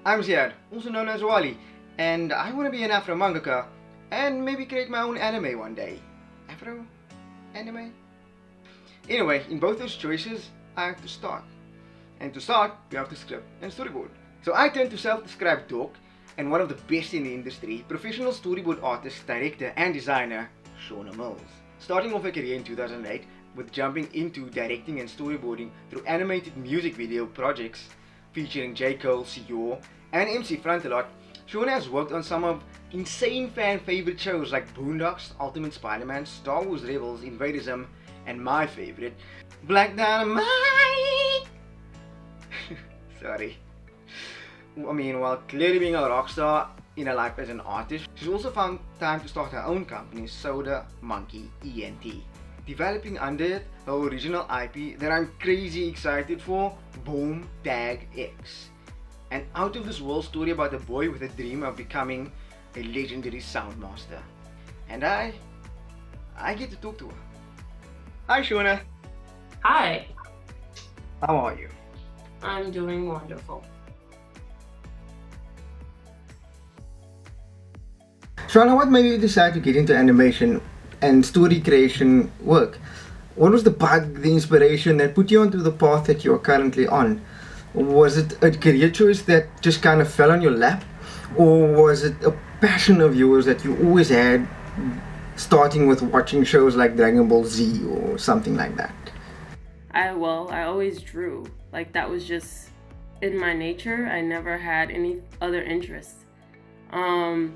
I'm Ziyaad, also known as Wally, and I want to be an Afro mangaka and maybe create my own anime one day. Afro? Anime? Anyway, in both those choices, I have to start. And to start, you have to script and storyboard. So I turned to self-described dork and one of the best in the industry, professional storyboard artist, director and designer, Shawna Mills. Starting off her career in 2008 with jumping into directing and storyboarding through animated music video projects featuring J. Cole, Sior, and MC Frontalot, Shawna has worked on some of insane fan favorite shows like Boondocks, Ultimate Spider-Man, Star Wars Rebels, Invaderism, and my favorite, Black Dynamite! Sorry. I mean, while clearly being a rock star in her life as an artist, she's also found time to start her own company, Soda Monkey ENT, developing under it her original IP that I'm crazy excited for, BoomTagX. An out of this world story about a boy with a dream of becoming a legendary sound master. And I get to talk to her. Hi Shawna. Hi, How are you? I'm doing wonderful. Shawna, what made you decide to get into animation and story creation work? What was the bug, the inspiration that put you onto the path that you are currently on? Was it a career choice that just kind of fell on your lap? Or was it a passion of yours that you always had, starting with watching shows like Dragon Ball Z or something like that? I always drew. Like, that was just in my nature. I never had any other interests. I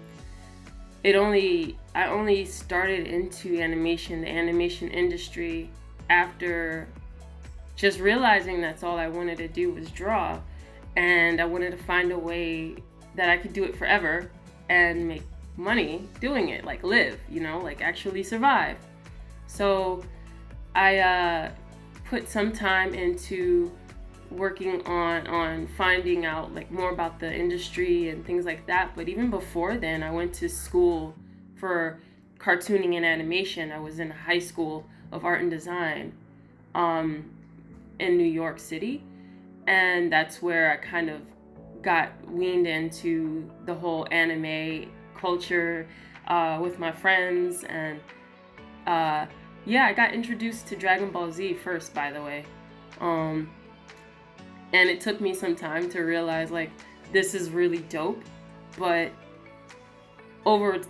only started into animation, the animation industry, after just realizing that's all I wanted to do was draw, and I wanted to find a way that I could do it forever and make money doing it, like live, like actually survive. So I put some time into working on finding out like more about the industry and things like that. But even before then, I went to school for cartooning and animation. I was in high school of art and design in New York City, and that's where I kind of got weaned into the whole anime culture with my friends. And I got introduced to Dragon Ball Z first, by the way. And it took me some time to realize, like, this is really dope. But over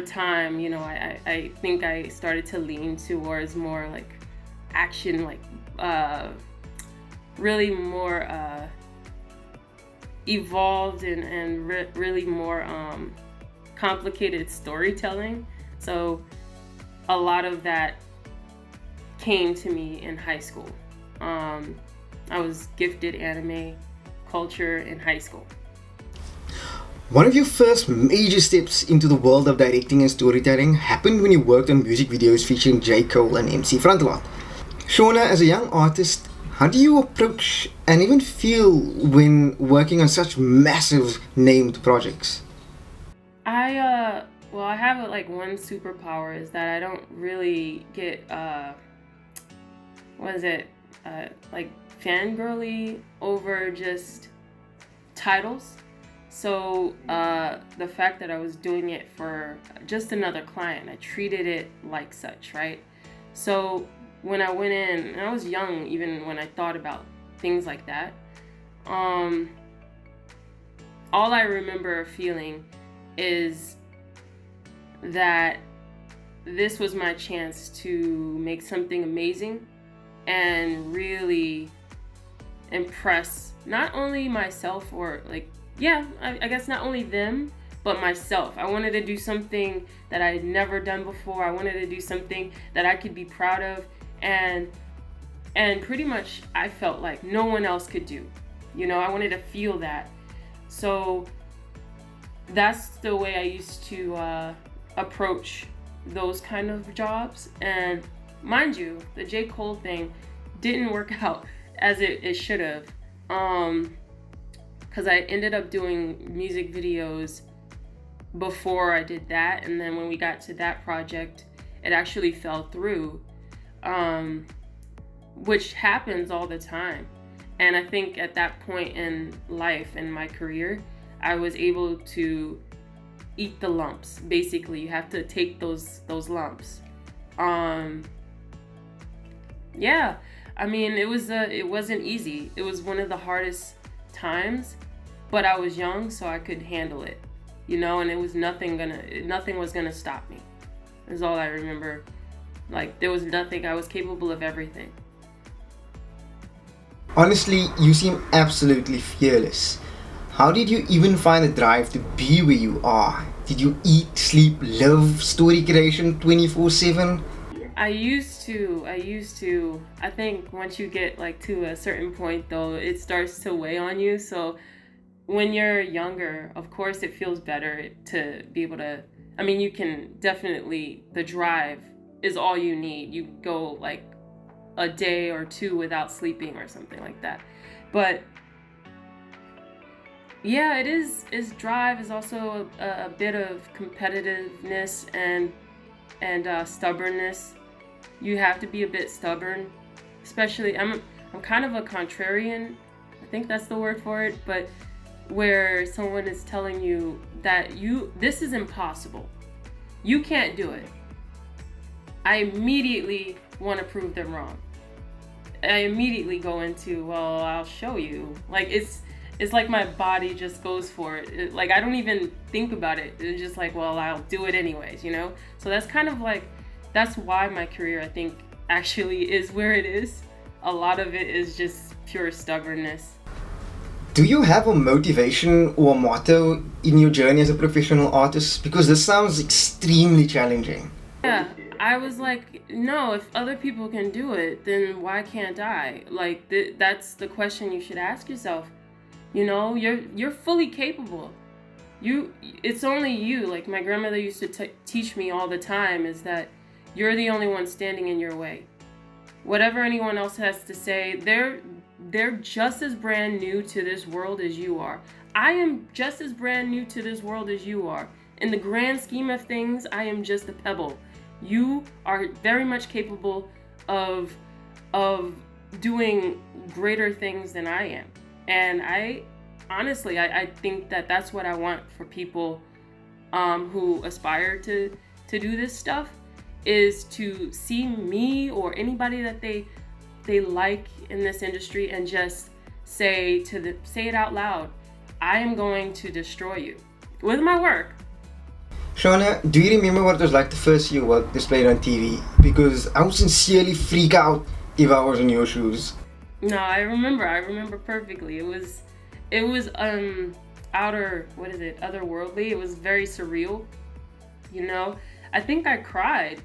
time, I think I started to lean towards more like action, like really more evolved and really more complicated storytelling. So a lot of that came to me in high school. I was gifted anime culture in high school. One of your first major steps into the world of directing and storytelling happened when you worked on music videos featuring J. Cole and MC Frontalot. Shawna, as a young artist, how do you approach and even feel when working on such massive named projects? I have like one superpower is that I don't really get like fangirly over just titles. So the fact that I was doing it for just another client, I treated it like such, right? So when I went in, and I was young even when I thought about things like that, all I remember feeling is that this was my chance to make something amazing and really impress not only myself or I guess not only them, but myself. I wanted to do something that I had never done before. I wanted to do something that I could be proud of, and pretty much I felt like no one else could do. I wanted to feel that. So that's the way I used to approach those kind of jobs. And mind you, the J. Cole thing didn't work out as it should have. Because I ended up doing music videos before I did that, and then when we got to that project, it actually fell through, which happens all the time. And I think at that point in life, in my career, I was able to eat the lumps. Basically, you have to take those lumps. Yeah, I mean, it wasn't easy. It was one of the hardest times, but I was young, so I could handle it, you know, and it was nothing was gonna stop me. Is all I remember. Like, there was nothing, I was capable of everything. Honestly, you seem absolutely fearless. How did you even find the drive to be where you are? Did you eat, sleep, live story creation 24/7? I used to. I think once you get like to a certain point though, it starts to weigh on you. So when you're younger, of course it feels better to be able to, I mean, you can definitely, the drive is all you need. You go like a day or two without sleeping or something like that. But yeah, it's drive is also a bit of competitiveness and stubbornness. You have to be a bit stubborn, especially I'm kind of a contrarian. I think that's the word for it, but where someone is telling you that this is impossible. You can't do it. I immediately want to prove them wrong. I immediately go into, well, I'll show you. Like it's like my body just goes for it. Like I don't even think about it. It's just like, well, I'll do it anyways, you know? So that's kind of like, that's why my career, I think, actually is where it is. A lot of it is just pure stubbornness. Do you have a motivation or a motto in your journey as a professional artist? Because this sounds extremely challenging. Yeah, I was like, no, if other people can do it, then why can't I? Like, that's the question you should ask yourself. You know, you're fully capable. It's only you. Like my grandmother used to teach me all the time is that you're the only one standing in your way. Whatever anyone else has to say, they're just as brand new to this world as you are. I am just as brand new to this world as you are. In the grand scheme of things, I am just a pebble. You are very much capable of doing greater things than I am. And I honestly think that that's what I want for people who aspire to do this stuff, is to see me or anybody that they like in this industry and just say it out loud. I am going to destroy you with my work. Shawna, do you remember what it was like the first year work displayed on TV? Because I would sincerely freak out if I was in your shoes. No, I remember perfectly. It was otherworldly. It was very surreal. You know, I think I cried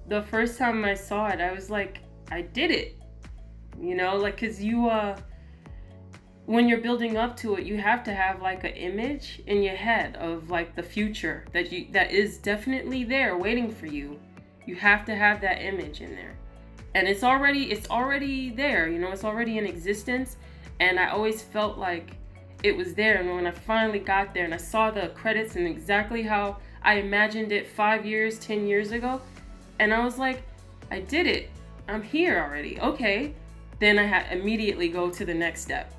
the first time I saw it. I was like, I did it. You know, like, cause when you're building up to it, you have to have like an image in your head of like the future that is definitely there waiting for you. You have to have that image in there. And it's already there, you know, it's already in existence. And I always felt like it was there. And when I finally got there and I saw the credits and exactly how I imagined it 5 years, 10 years ago, and I was like, I did it. I'm here already. Okay. Then I immediately go to the next step.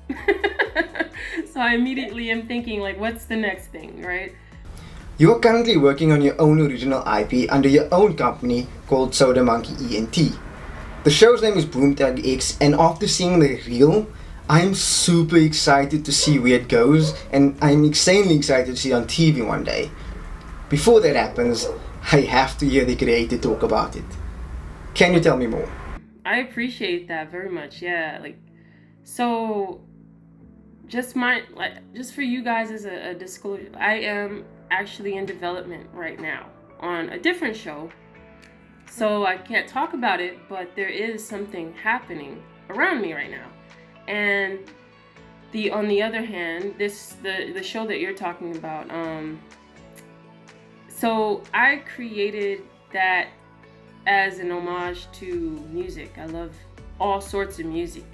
So I immediately am thinking like, what's the next thing, right? You are currently working on your own original IP under your own company called Soda Monkey ENT. The show's name is BoomTagX, and after seeing the reel, I'm super excited to see where it goes, and I'm insanely excited to see it on TV one day. Before that happens, I have to hear the creator talk about it. Can you tell me more? I appreciate that very much. Yeah, like, so just for you guys as a disclosure, I am actually in development right now on a different show. So I can't talk about it, but there is something happening around me right now. And on the other hand, the show that you're talking about, so I created that as an homage to music. I love all sorts of music.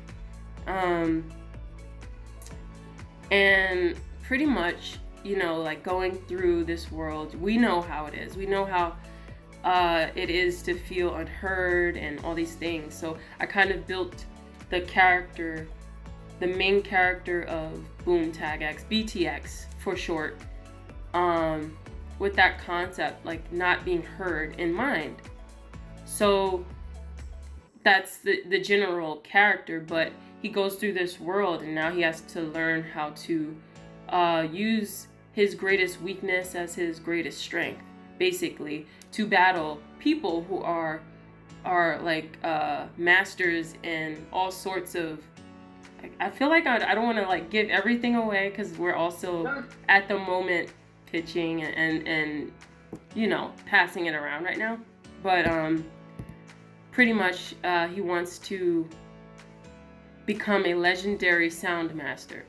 And pretty much, you know, like going through this world, we know how it is. We know how it is to feel unheard and all these things. So I kind of built the main character of BoomTagX, BTX, for short, with that concept, like not being heard in mind. So that's the general character, but he goes through this world and now he has to learn how to use his greatest weakness as his greatest strength, basically, to battle people who are like masters in all sorts of. I feel like I don't want to like give everything away because we're also at the moment pitching and you know, passing it around right now. But pretty much he wants to become a legendary sound master,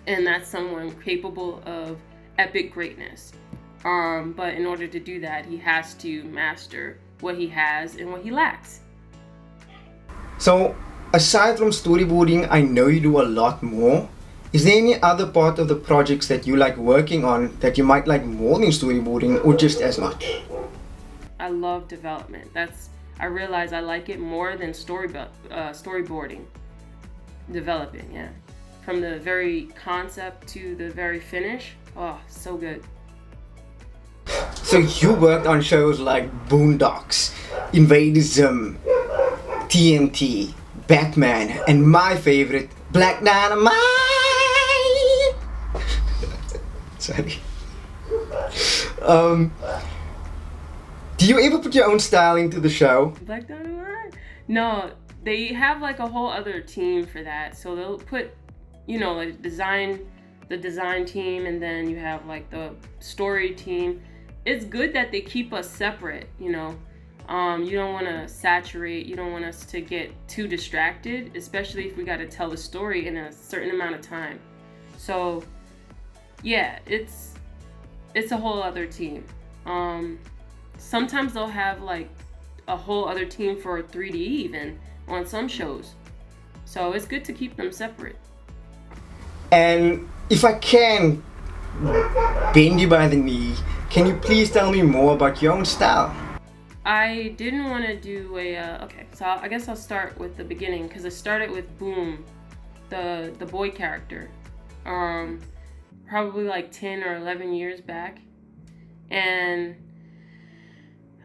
and that's someone capable of epic greatness. But in order to do that, he has to master what he has and what he lacks. So, aside from storyboarding, I know you do a lot more. Is there any other part of the projects that you like working on that you might like more than storyboarding, or just as much? I love development. I realize I like it more than storyboarding. Developing, yeah. From the very concept to the very finish. Oh, so good. So you worked on shows like Boondocks, Invader Zim, TMT, Batman, and my favorite, Black Dynamite! Sorry. Do you ever put your own style into the show? Black Dynamite? No, they have like a whole other team for that. So they'll put, you know, like the design team, and then you have like the story team. It's good that they keep us separate, you know. You don't want to saturate, you don't want us to get too distracted, especially if we got to tell a story in a certain amount of time. So yeah, it's a whole other team. Sometimes they'll have like a whole other team for 3D even on some shows. So it's good to keep them separate. And if I can bend you by the knee, can you please tell me more about your own style? I didn't want to do okay, so I guess I'll start with the beginning, because I started with Boom, the boy character, probably like 10 or 11 years back. And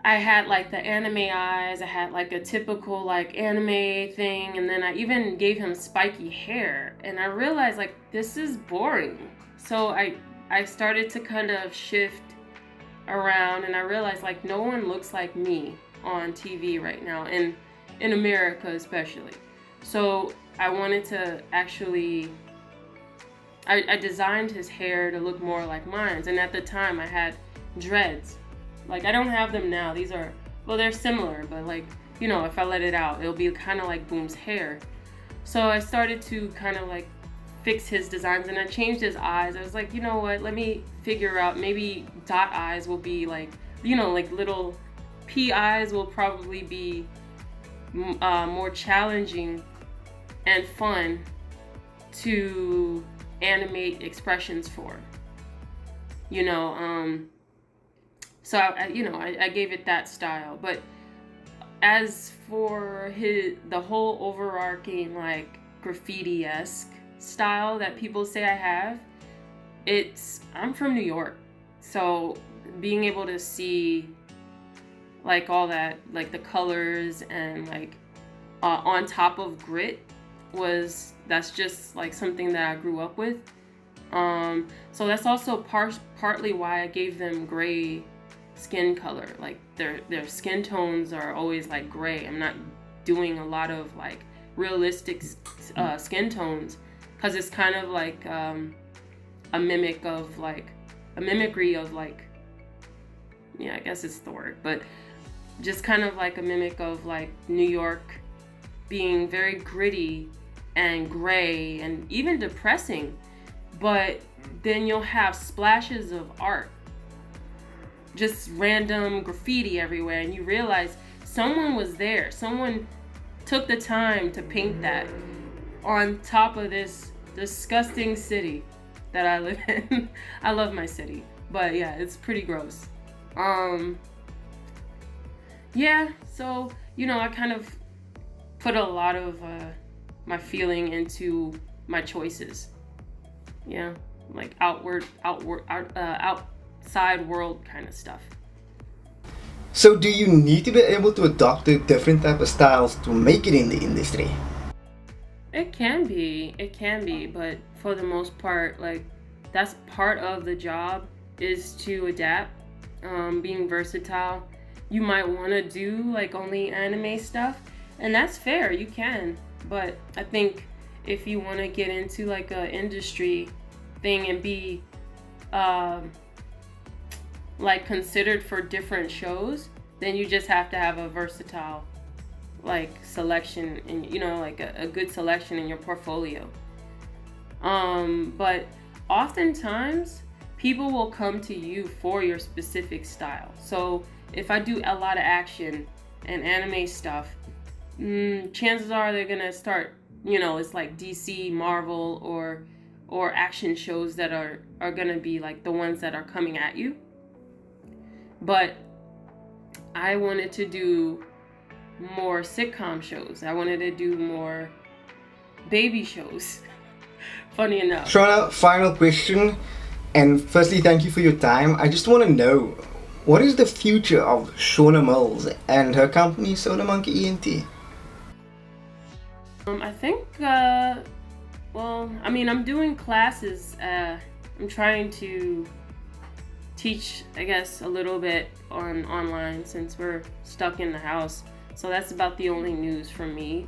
I had like the anime eyes, I had like a typical like anime thing, and then I even gave him spiky hair, and I realized like this is boring. So I started to kind of shift around, and I realized like no one looks like me on TV right now, and in America especially. So I wanted to actually, I designed his hair to look more like mine, and at the time I had dreads. Like I don't have them now. These are, well, they're similar, but like, you know, if I let it out, it'll be kind of like Boom's hair. So I started to kind of like fix his designs, and I changed his eyes. I was like, you know what, let me figure out, maybe dot eyes will be like, you know, like little pea eyes will probably be more challenging and fun to animate expressions for, you know. So I gave it that style. But as for the whole overarching like graffiti-esque style that people say I have, I'm from New York, so being able to see like all that, like the colors and like on top of grit, that's just like something that I grew up with. So that's also partly why I gave them gray skin color. Like their skin tones are always like gray. I'm not doing a lot of like realistic skin tones, because it's kind of like a mimicry of like, yeah, I guess it's the word, but just kind of like a mimic of like New York being very gritty and gray and even depressing. But then you'll have splashes of art, just random graffiti everywhere, and you realize someone was there. Someone took the time to paint that on top of this disgusting city that I live in. I love my city, but yeah, it's pretty gross. Yeah, so, you know, I kind of put a lot of my feeling into my choices. Yeah. like outside world kind of stuff. So do you need to be able to adopt to different type of styles to make it in the industry? It can be, but for the most part, like, that's part of the job, is to adapt, being versatile. You might want to do like only anime stuff, and that's fair, you can. But I think if you want to get into like a industry thing and be like considered for different shows, then you just have to have a versatile like selection, and like a good selection in your portfolio. But oftentimes people will come to you for your specific style. So if I do a lot of action and anime stuff, chances are they're gonna start, it's like DC, Marvel, or action shows that are gonna be like the ones that are coming at you. But I wanted to do more sitcom shows. I wanted to do more baby shows. Funny enough. Shawna, final question. And firstly, thank you for your time. I just want to know, what is the future of Shawna Mills and her company, Soda Monkey ENT? I think, I'm doing classes. I'm trying to teach, I guess, a little bit online since we're stuck in the house. So that's about the only news from me.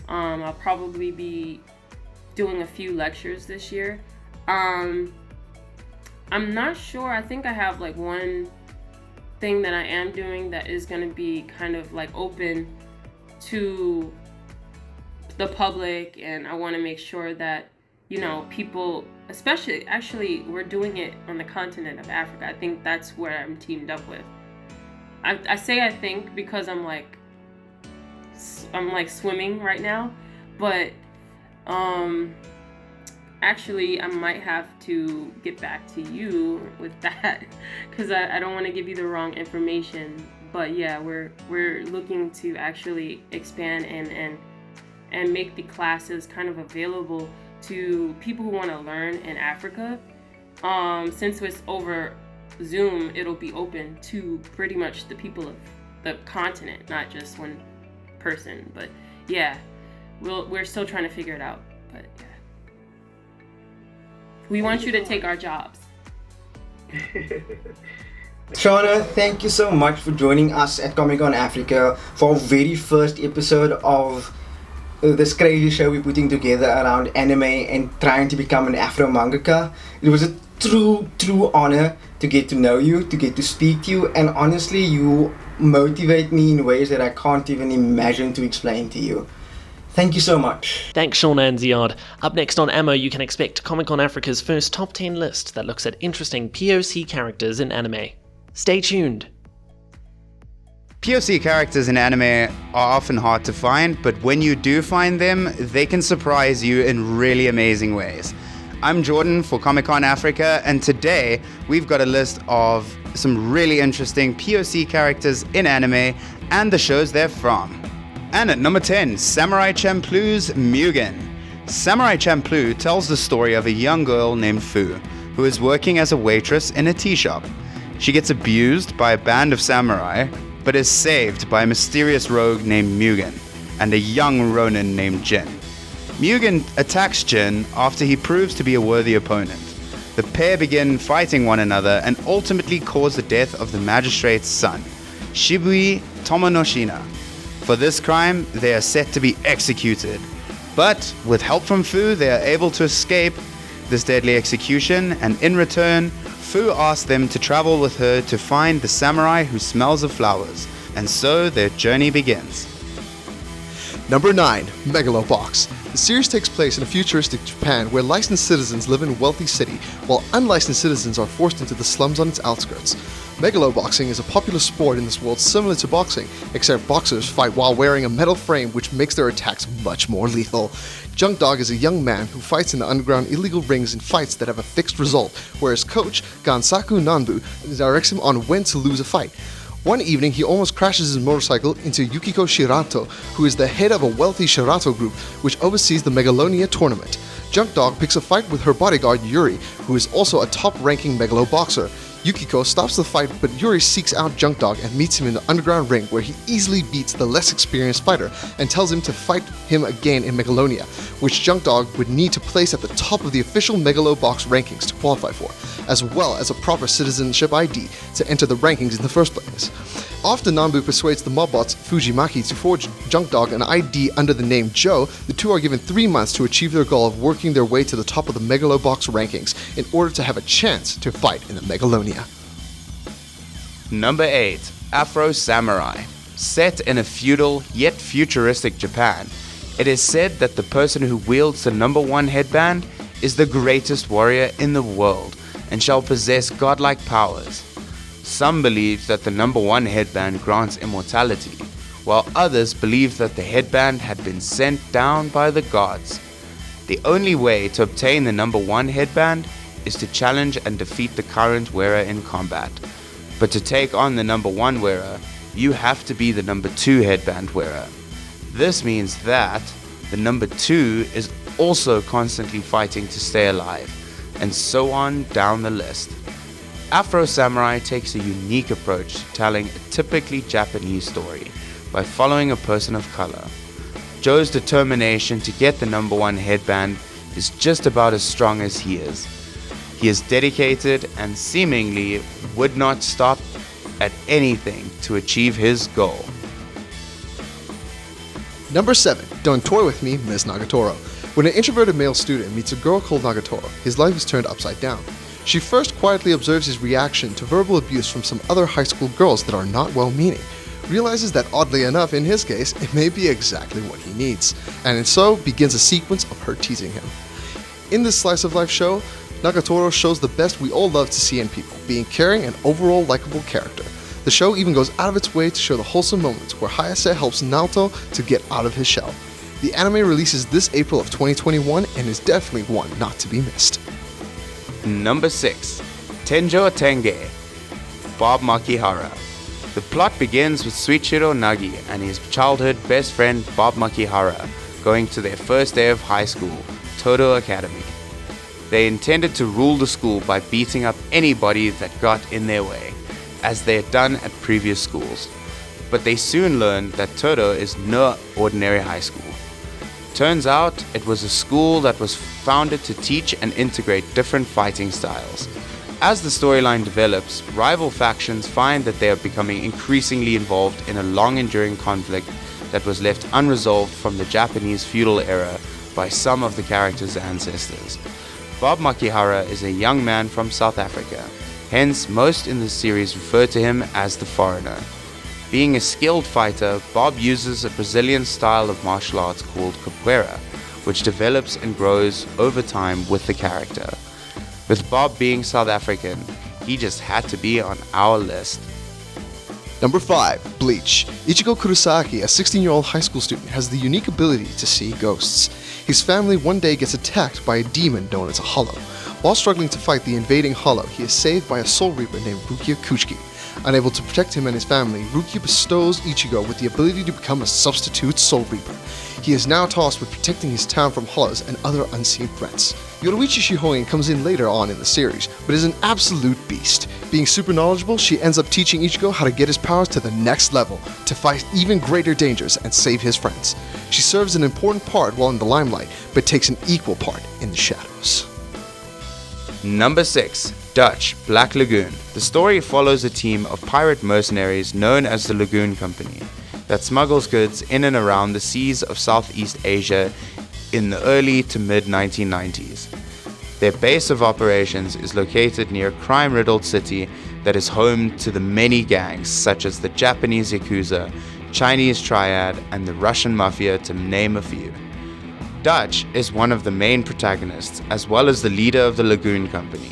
I'll probably be doing a few lectures this year. I'm not sure. I think I have like one thing that I am doing that is going to be kind of like open to the public, and I want to make sure that people, especially, actually, we're doing it on the continent of Africa. I think that's where I'm teamed up with. I say I think because I'm like swimming right now, but actually I might have to get back to you with that because I don't want to give you the wrong information. But yeah, we're looking to actually expand and make the classes kind of available to people who want to learn in Africa. Since it's over Zoom, it'll be open to pretty much the people of the continent, not just one person. But yeah, we're still trying to figure it out. But yeah, we want you to take our jobs. Shawna, thank you so much for joining us at Comic-Con Africa for our very first episode of this crazy show we're putting together around anime and trying to become an Afro mangaka. It was a true honor to get to know you, to get to speak to you, and honestly, you motivate me in ways that I can't even imagine to explain to you. Thank you so much. Thanks, Shawna and Ziyaad. Up next on AMO, you can expect Comic-Con Africa's first top 10 list that looks at interesting POC characters in anime. Stay tuned. POC characters in anime are often hard to find, but when you do find them, they can surprise you in really amazing ways. I'm Jordan for Comic-Con Africa, and today we've got a list of some really interesting POC characters in anime and the shows they're from. And at number 10, Samurai Champloo's Mugen. Samurai Champloo tells the story of a young girl named Fu, who is working as a waitress in a tea shop. She gets abused by a band of samurai, but is saved by a mysterious rogue named Mugen and a young ronin named Jin. Mugen attacks Jin after he proves to be a worthy opponent. The pair begin fighting one another and ultimately cause the death of the magistrate's son, Shibui Tomonoshina. For this crime, they are set to be executed. But with help from Fu, they are able to escape this deadly execution, and in return, Fu asks them to travel with her to find the samurai who smells of flowers, and so their journey begins. Number 9, Megalobox. The series takes place in a futuristic Japan where licensed citizens live in a wealthy city, while unlicensed citizens are forced into the slums on its outskirts. Megaloboxing is a popular sport in this world similar to boxing, except boxers fight while wearing a metal frame which makes their attacks much more lethal. Junk Dog is a young man who fights in the underground illegal rings in fights that have a fixed result, whereas coach Gansaku Nanbu directs him on when to lose a fight. One evening, he almost crashes his motorcycle into Yukiko Shirato, who is the head of a wealthy Shirato group which oversees the Megalonia tournament. Junk Dog picks a fight with her bodyguard Yuri, who is also a top-ranking Megalo boxer. Yukiko stops the fight, but Yuri seeks out Junk Dog and meets him in the underground ring, where he easily beats the less experienced fighter and tells him to fight him again in Megalonia, which Junk Dog would need to place at the top of the official Megalo box rankings to qualify for, as well as a proper citizenship ID to enter the rankings in the first place. After Nambu persuades the mobbots Fujimaki to forge Junk Dog an ID under the name Joe, the two are given 3 months to achieve their goal of working their way to the top of the Megalobox rankings in order to have a chance to fight in the Megalonia. Number 8. Afro Samurai. Set in a feudal yet futuristic Japan, it is said that the person who wields the number 1 headband is the greatest warrior in the world and shall possess godlike powers. Some believe that the number 1 headband grants immortality, while others believe that the headband had been sent down by the gods. The only way to obtain the number 1 headband is to challenge and defeat the current wearer in combat. But to take on the number 1 wearer, you have to be the number 2 headband wearer. This means that the number 2 is also constantly fighting to stay alive, and so on down the list. Afro Samurai takes a unique approach to telling a typically Japanese story by following a person of color. Joe's determination to get the number 1 headband is just about as strong as he is. He is dedicated and seemingly would not stop at anything to achieve his goal. Number 7. Don't Toy With Me, Miss Nagatoro. When an introverted male student meets a girl called Nagatoro, his life is turned upside down. She first quietly observes his reaction to verbal abuse from some other high school girls that are not well-meaning, realizes that oddly enough in his case, it may be exactly what he needs, and so begins a sequence of her teasing him. In this slice of life show, Nagatoro shows the best we all love to see in people, being caring and overall likable character. The show even goes out of its way to show the wholesome moments where Hayase helps Naoto to get out of his shell. The anime releases this April of 2021 and is definitely one not to be missed. Number 6. Tenjo Tenge, Bob Makihara. The plot begins with Suichiro Nagi and his childhood best friend Bob Makihara going to their first day of high school, Todo Academy. They intended to rule the school by beating up anybody that got in their way, as they had done at previous schools. But they soon learned that Todo is no ordinary high school. Turns out it was a school that was founded to teach and integrate different fighting styles. As the storyline develops, rival factions find that they are becoming increasingly involved in a long-enduring conflict that was left unresolved from the Japanese feudal era by some of the characters' ancestors. Bob Makihara is a young man from South Africa, hence most in the series refer to him as the foreigner. Being a skilled fighter, Bob uses a Brazilian style of martial arts called capoeira, which develops and grows over time with the character. With Bob being South African, he just had to be on our list. Number 5. Bleach. Ichigo Kurosaki, a 16-year-old high school student, has the unique ability to see ghosts. His family one day gets attacked by a demon known as a Hollow. While struggling to fight the invading Hollow, he is saved by a Soul Reaper named Rukia Kuchiki. Unable to protect him and his family, Rukia bestows Ichigo with the ability to become a substitute Soul Reaper. He is now tasked with protecting his town from Hollows and other unseen threats. Yoruichi Shihoin comes in later on in the series, but is an absolute beast. Being super knowledgeable, she ends up teaching Ichigo how to get his powers to the next level, to fight even greater dangers and save his friends. She serves an important part while in the limelight, but takes an equal part in the shadows. Number 6. Dutch, Black Lagoon. The story follows a team of pirate mercenaries known as the Lagoon Company that smuggles goods in and around the seas of Southeast Asia in the early to mid-1990s. Their base of operations is located near a crime-riddled city that is home to the many gangs such as the Japanese Yakuza, Chinese Triad, and the Russian Mafia, to name a few. Dutch is one of the main protagonists as well as the leader of the Lagoon Company.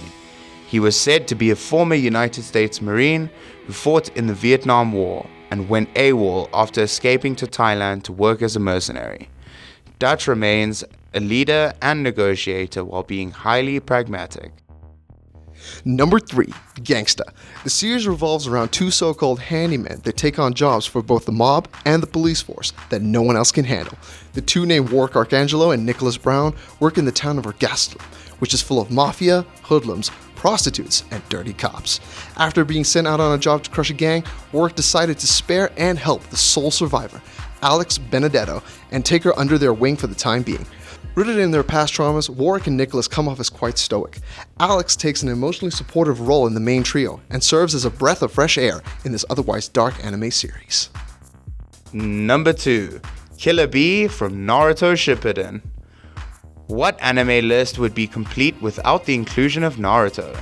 He was said to be a former United States Marine who fought in the Vietnam War and went AWOL after escaping to Thailand to work as a mercenary. Dutch remains a leader and negotiator while being highly pragmatic. Number 3, Gangsta. The series revolves around two so-called handymen that take on jobs for both the mob and the police force that no one else can handle. The two named Warwick Arcangelo and Nicholas Brown work in the town of Ergastulum, which is full of mafia, hoodlums, prostitutes, and dirty cops. After being sent out on a job to crush a gang, Warwick decided to spare and help the sole survivor, Alex Benedetto, and take her under their wing for the time being. Rooted in their past traumas, Warwick and Nicholas come off as quite stoic. Alex takes an emotionally supportive role in the main trio and serves as a breath of fresh air in this otherwise dark anime series. Number 2, Killer Bee from Naruto Shippuden. What anime list would be complete without the inclusion of Naruto?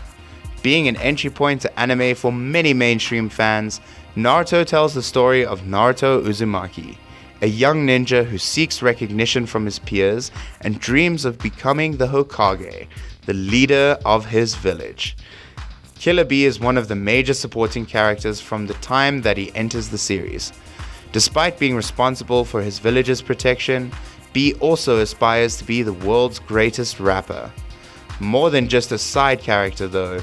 Being an entry point to anime for many mainstream fans, Naruto tells the story of Naruto Uzumaki, a young ninja who seeks recognition from his peers and dreams of becoming the Hokage, the leader of his village. Killer Bee is one of the major supporting characters from the time that he enters the series. Despite being responsible for his village's protection, Bee also aspires to be the world's greatest rapper. More than just a side character though,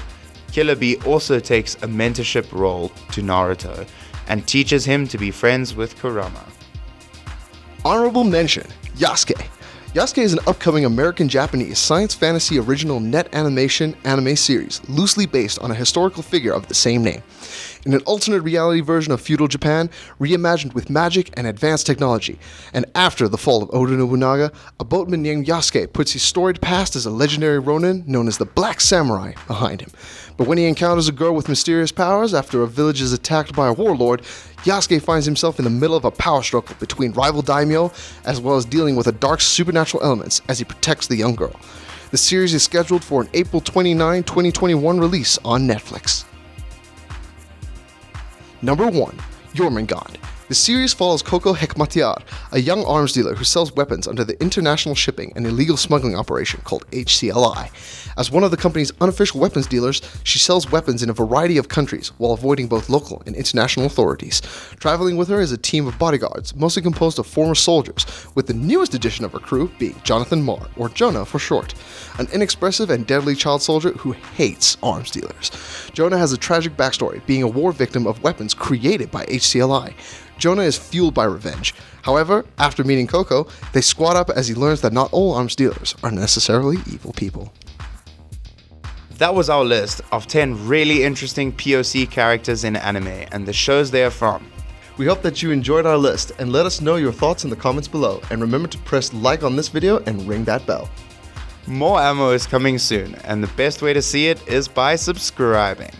Killer Bee also takes a mentorship role to Naruto and teaches him to be friends with Kurama. Honorable mention, Yasuke. Yasuke is an upcoming American-Japanese science fantasy original net animation anime series loosely based on a historical figure of the same name. In an alternate reality version of feudal Japan, reimagined with magic and advanced technology, and after the fall of Oda Nobunaga, a boatman named Yasuke puts his storied past as a legendary ronin known as the Black Samurai behind him. But when he encounters a girl with mysterious powers after a village is attacked by a warlord, Yasuke finds himself in the middle of a power struggle between rival daimyo, as well as dealing with the dark supernatural elements as he protects the young girl. The series is scheduled for an April 29, 2021 release on Netflix. Number 1, Jormungand. The series follows Coco Hekmatyar, a young arms dealer who sells weapons under the international shipping and illegal smuggling operation called HCLI. As one of the company's unofficial weapons dealers, she sells weapons in a variety of countries while avoiding both local and international authorities. Traveling with her is a team of bodyguards, mostly composed of former soldiers, with the newest addition of her crew being Jonathan Marr, or Jonah for short, an inexpressive and deadly child soldier who hates arms dealers. Jonah has a tragic backstory, being a war victim of weapons created by HCLI. Jonah is fueled by revenge. However, after meeting Coco, they squad up as he learns that not all arms dealers are necessarily evil people. That was our list of 10 really interesting POC characters in anime and the shows they are from. We hope that you enjoyed our list and let us know your thoughts in the comments below, and remember to press like on this video and ring that bell. More AMO is coming soon, and the best way to see it is by subscribing.